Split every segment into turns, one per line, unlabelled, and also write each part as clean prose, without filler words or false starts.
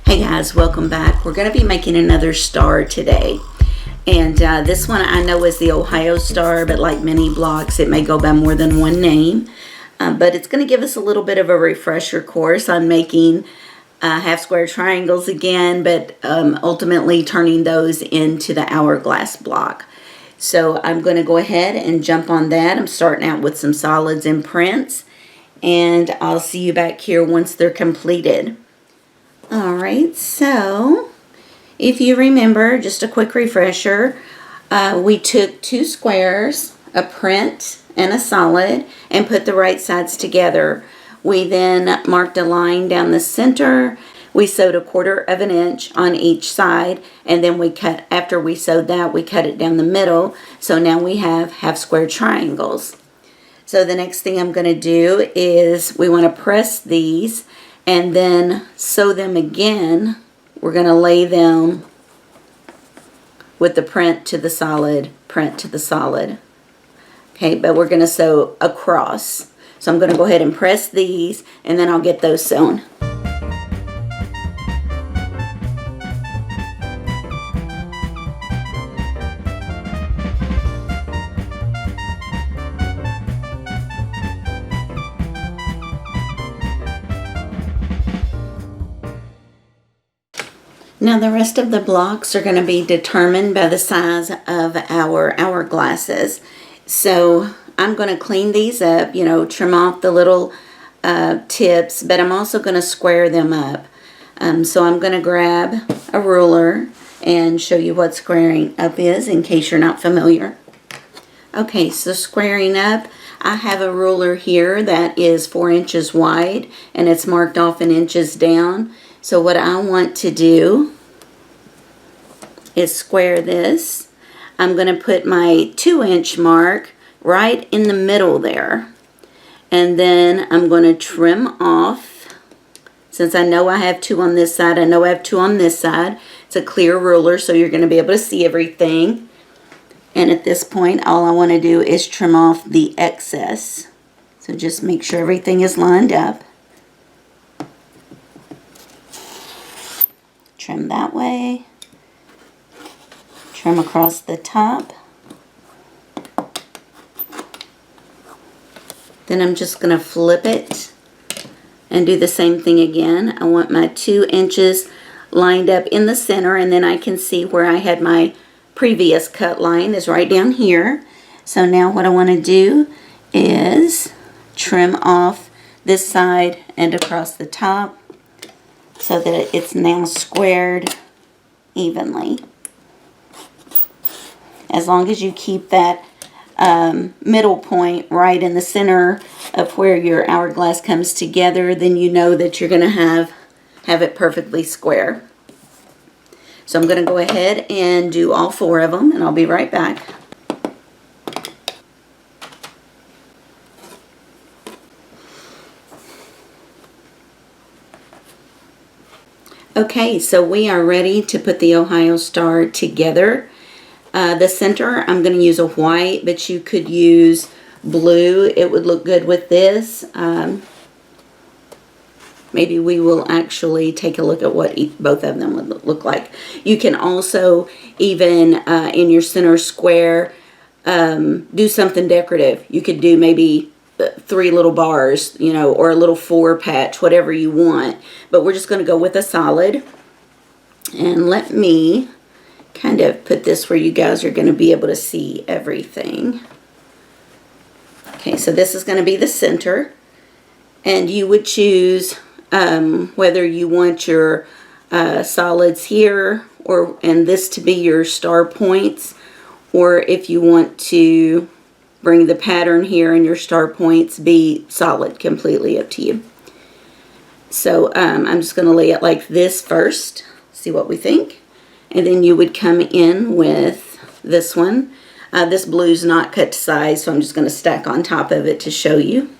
Hey guys, welcome back. We're going to be making another star today. And this one I know is the Ohio star, but like many blocks, it may go by more than one name. But it's going to give us a little bit of a refresher course on making half square triangles again, but ultimately turning those into the hourglass block. So I'm going to go ahead and jump on that. I'm starting out with some solids and prints, and I'll see you back here once they're completed. Alright, so if you remember, just a quick refresher, we took two squares, a print, and a solid, and put the right sides together. We then marked a line down the center. We sewed 1/4 of an inch on each side, and then we cut, after we sewed that, we cut it down the middle. So now we have half square triangles. So the next thing I'm going to do is we want to press these and then sew them again. We're going to lay them with the print to the solid, print to the solid. Okay, but we're going to sew across. So I'm going to go ahead and press these, and then I'll get those sewn. Now the rest of the blocks are going to be determined by the size of our hourglasses. So I'm going to clean these up, trim off the little tips, but I'm also going to square them up. So I'm going to grab a ruler and show you what squaring up is in case you're not familiar. Okay, so squaring up, I have a ruler here that is 4 inches wide, and it's marked off in inches down. So what I want to do is square this. I'm going to put my 2-inch mark right in the middle there. And then I'm going to trim off. Since I know I have 2 on this side, I know I have 2 on this side. It's a clear ruler, so you're going to be able to see everything. And at this point, all I want to do is trim off the excess. So just make sure everything is lined up. Trim that way. Trim across the top. Then I'm just going to flip it and do the same thing again. I want my 2 inches lined up in the center, and then I can see where I had my previous cut line is right down here. So now what I want to do is trim off this side and across the top so that it's now squared evenly. As long as you keep that middle point right in the center of where your hourglass comes together, then you know that you're going to have it perfectly square. So I'm going to go ahead and do all 4 of them, and I'll be right back. Okay, so we are ready to put the Ohio star together. The center, I'm going to use a white, but you could use blue. It would look good with this. Maybe we will actually take a look at what both of them would look like. You can also, even in your center square, do something decorative. You could do maybe 3 little bars, or a little 4 patch, whatever you want. But we're just going to go with a solid. And let me kind of put this where you guys are going to be able to see everything. Okay, so this is going to be the center. And you would choose whether you want your solids here and this to be your star points, or if you want to bring the pattern here and your star points be solid. Completely up to you. So I'm just going to lay it like this first, see what we think. And then you would come in with this one. This blue's not cut to size, so I'm just going to stack on top of it to show you.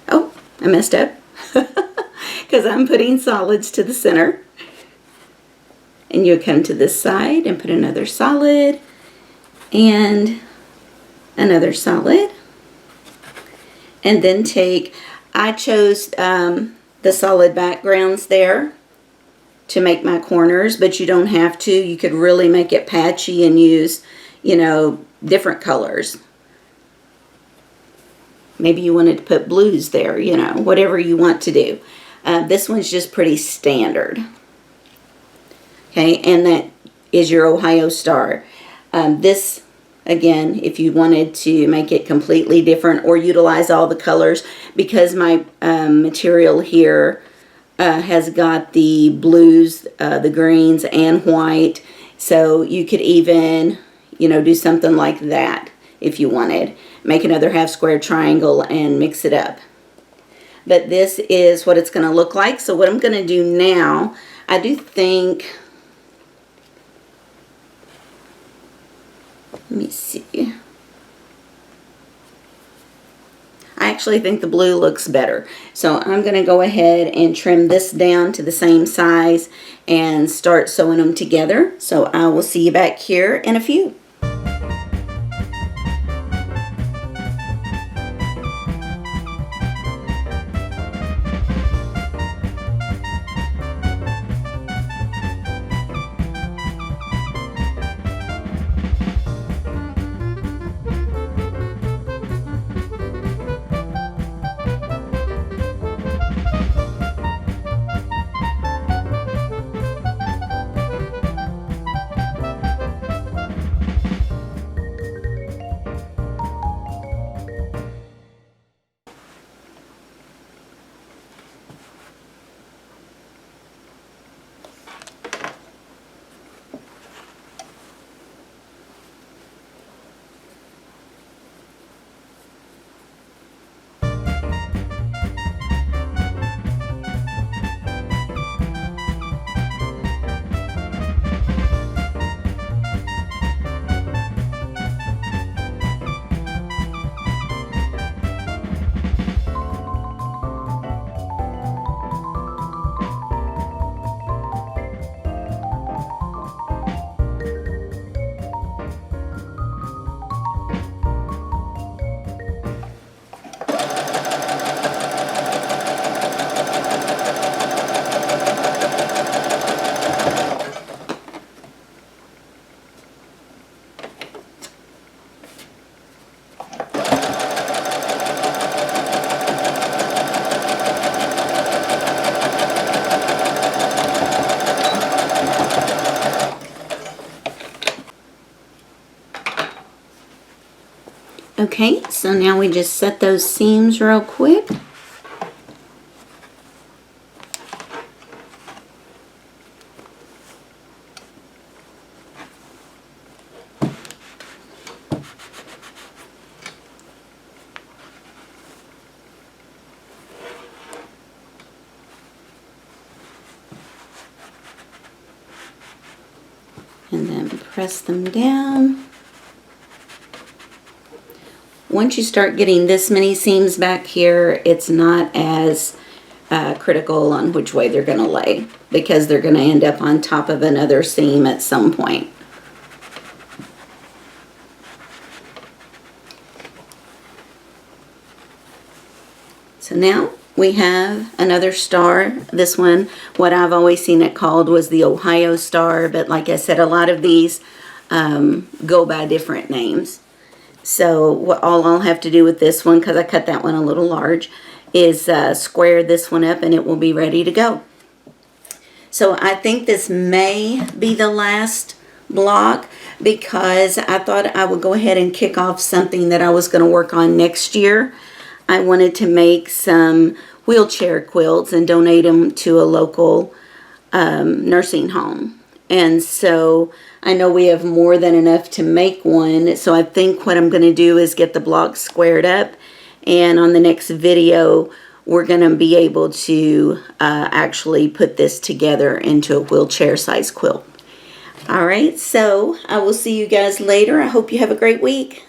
Oh, I messed up. Because I'm putting solids to the center. And you'll come to this side and put another solid. And another solid. And then I chose the solid backgrounds there. to make my corners, but you don't have to. You could really make it patchy and use, you know, different colors. Maybe you wanted to put blues there, you know, whatever you want to do. This one's just pretty standard. Okay, and that is your Ohio star. This, again, if you wanted to make it completely different or utilize all the colors, because my material here has got the blues, the greens, and white, so you could even, you know, do something like that if you wanted. Make another half square triangle and mix it up. But this is what it's going to look like. So what I'm going to do now, I do think, let me see. I actually think the blue looks better. So I'm going to go ahead and trim this down to the same size and start sewing them together. So I will see you back here in a few. Okay, so now we just set those seams real quick. And then press them down. Once you start getting this many seams back here, it's not as critical on which way they're going to lay, because they're going to end up on top of another seam at some point. So now we have another star. This one, what I've always seen it called was the Ohio star, but like I said, a lot of these go by different names. So what all I'll have to do with this one, because I cut that one a little large, is square this one up and it will be ready to go. So I think this may be the last block, because I thought I would go ahead and kick off something that I was going to work on next year. I wanted to make some wheelchair quilts and donate them to a local nursing home. And so I know we have more than enough to make one. So I think what I'm going to do is get the blocks squared up. And on the next video, we're going to be able to actually put this together into a wheelchair size quilt. All right, so I will see you guys later. I hope you have a great week.